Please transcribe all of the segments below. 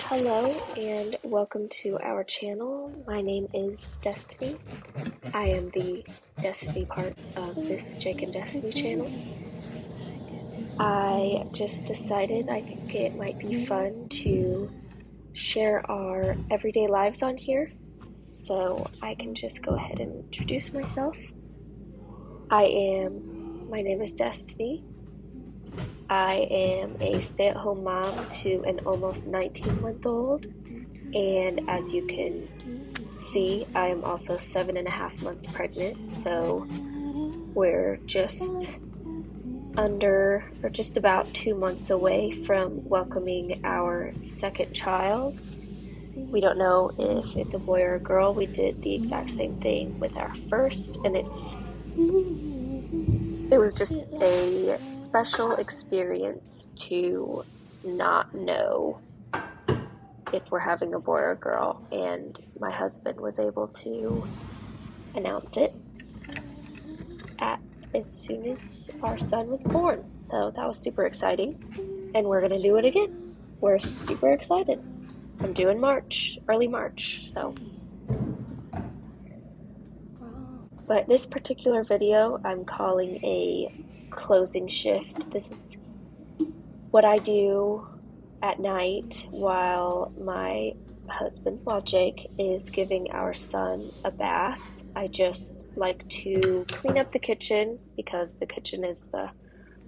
Hello and welcome to our channel. My name is Destiny. I am the Destiny part of this Jake and Destiny channel. I just decided I think it might be fun to share our everyday lives on here. So I can just go ahead and introduce myself. My name is Destiny. I am a stay-at-home mom to an almost 19-month-old. And as you can see, I am also 7.5 months pregnant, so we're just about 2 months away from welcoming our second child. We don't know if it's a boy or a girl. We did the exact same thing with our first, and it was just a special experience to not know if we're having a boy or a girl, and my husband was able to announce it as soon as our son was born. So that was super exciting, and we're gonna do it again. We're super excited. I'm due in March, early March, so. But this particular video I'm calling a closing shift. This is what I do at night while Jake is giving our son a bath. I just like to clean up the kitchen because the kitchen is the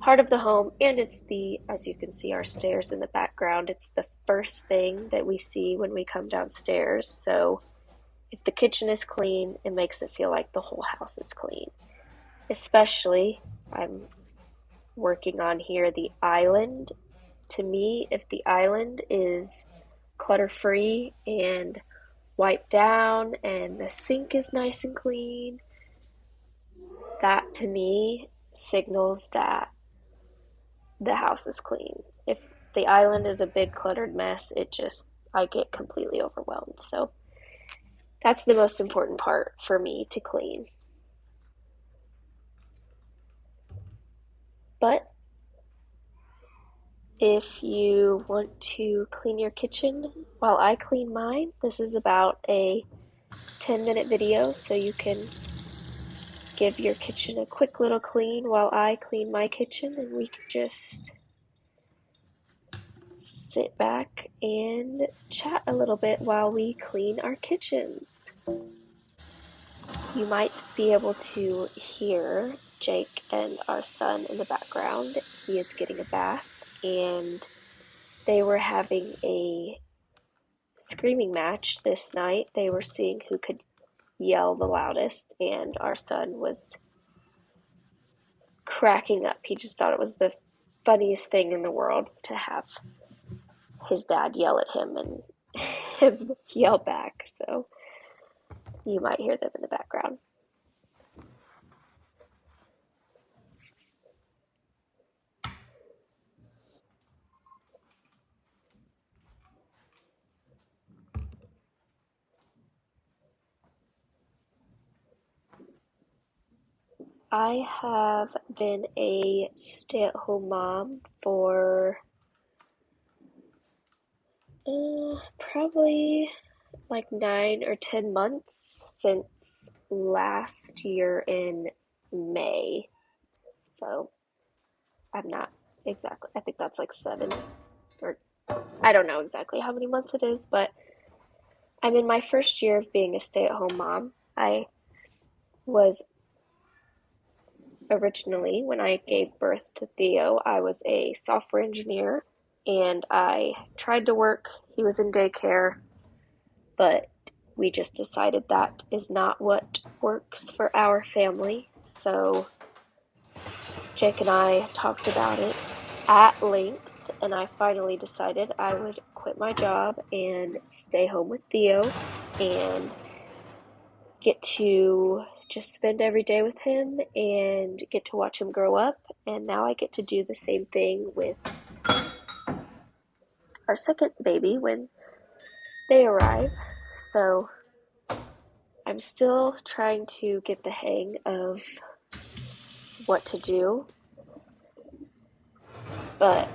heart of the home, and it's as you can see, our stairs in the background. It's the first thing that we see when we come downstairs. So if the kitchen is clean, it makes it feel like the whole house is clean. Especially, I'm working on here the island. To me, if the island is clutter-free and wiped down and the sink is nice and clean, that to me signals that the house is clean. If the island is a big cluttered mess, I get completely overwhelmed. So that's the most important part for me to clean. But if you want to clean your kitchen while I clean mine, this is about a 10-minute video, so you can give your kitchen a quick little clean while I clean my kitchen, and we can just sit back and chat a little bit while we clean our kitchens. You might be able to hear Jake and our son in the background. He is getting a bath, and they were having a screaming match this night. They were seeing who could yell the loudest, and our son was cracking up. He just thought it was the funniest thing in the world to have his dad yell at him and him yell back. So you might hear them in the background. I have been a stay-at-home mom for probably like 9 or 10 months, since last year in May. So I'm not exactly, I think that's like 7, or I don't know exactly how many months it is, but I'm in my first year of being a stay-at-home mom. I was originally, when I gave birth to Theo, I was a software engineer, and I tried to work. He was in daycare, but we just decided that is not what works for our family. So Jake and I talked about it at length, and I finally decided I would quit my job and stay home with Theo and get to just spend every day with him and get to watch him grow up. And now I get to do the same thing with our second baby when they arrive. So I'm still trying to get the hang of what to do, but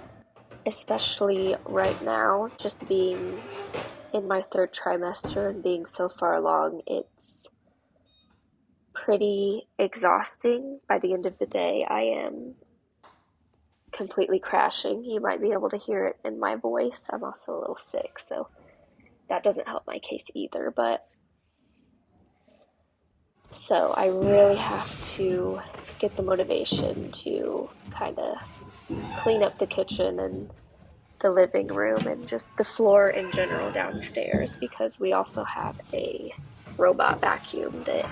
especially right now, just being in my third trimester and being so far along, it's pretty exhausting. By the end of the day, I am completely crashing. You might be able to hear it in my voice. I'm also a little sick, so that doesn't help my case either. But so I really have to get the motivation to kind of clean up the kitchen and the living room and just the floor in general downstairs, because we also have a robot vacuum that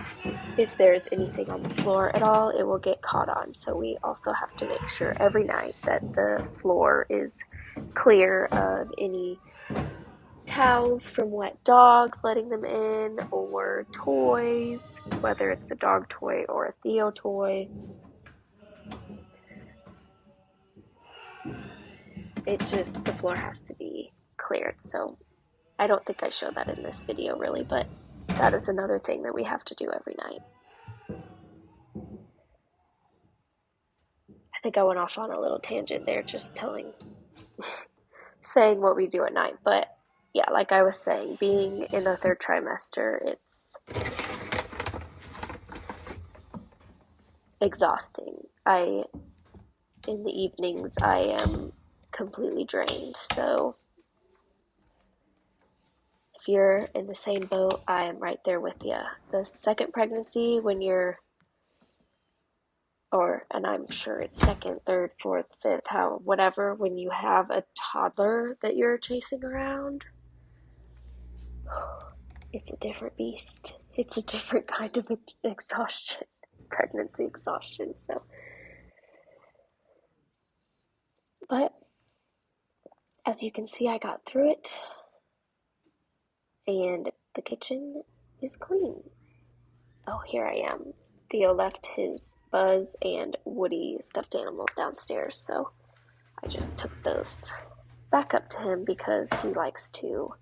if there's anything on the floor at all, it will get caught on. So we also have to make sure every night that the floor is clear of any towels from wet dogs, letting them in, or toys, whether it's a dog toy or a Theo toy. The floor has to be cleared. So I don't think I showed that in this video really, but that is another thing that we have to do every night. I think I went off on a little tangent there, just saying what we do at night. But yeah, like I was saying, being in the third trimester, it's exhausting. In the evenings, I am completely drained. So if you're in the same boat, I am right there with you. The second pregnancy, and I'm sure it's second, third, fourth, fifth, whatever, when you have a toddler that you're chasing around, it's a different beast. It's a different kind of exhaustion, pregnancy exhaustion. So, but as you can see, I got through it, and the kitchen is clean. Oh, here I am. Theo left his Buzz and Woody stuffed animals downstairs, so I just took those back up to him because he likes to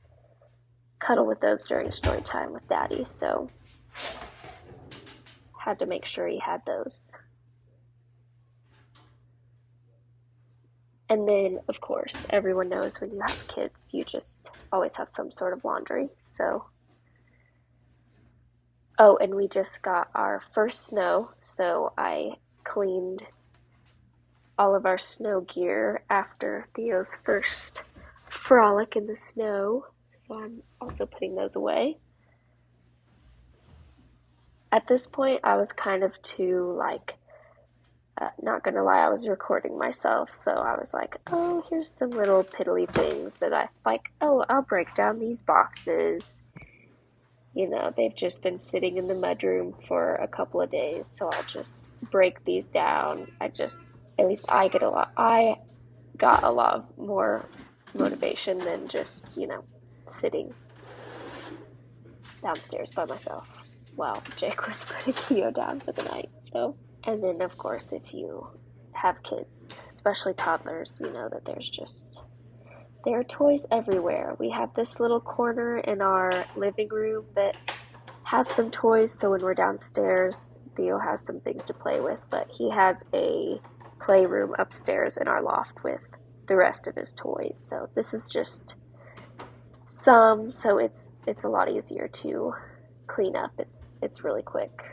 cuddle with those during story time with Daddy, so had to make sure he had those. And then, of course, everyone knows when you have kids, you just always have some sort of laundry, so. Oh, and we just got our first snow, so I cleaned all of our snow gear after Theo's first frolic in the snow, so I'm also putting those away. At this point, I was kind of too, not gonna lie, I was recording myself, so I was like, oh, here's some little piddly things that I like, oh, I'll break down these boxes. You know, they've just been sitting in the mudroom for a couple of days, so I'll just break these down. At least I got a lot of more motivation than just, sitting downstairs by myself while Jake was putting Theo down for the night. So, and then of course, if you have kids, especially toddlers, you know that there are toys everywhere. We have this little corner in our living room that has some toys, so when we're downstairs, Theo has some things to play with, but he has a playroom upstairs in our loft with the rest of his toys. So this is just some, so it's a lot easier to clean up. It's really quick.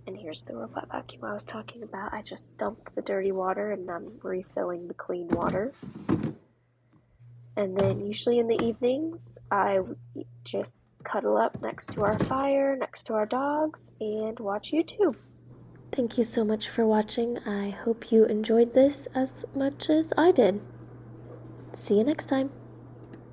And here's the robot vacuum I was talking about. I just dumped the dirty water and I'm refilling the clean water. And then usually in the evenings, I just cuddle up next to our fire, next to our dogs, and watch YouTube. Thank you so much for watching. I hope you enjoyed this as much as I did. See you next time.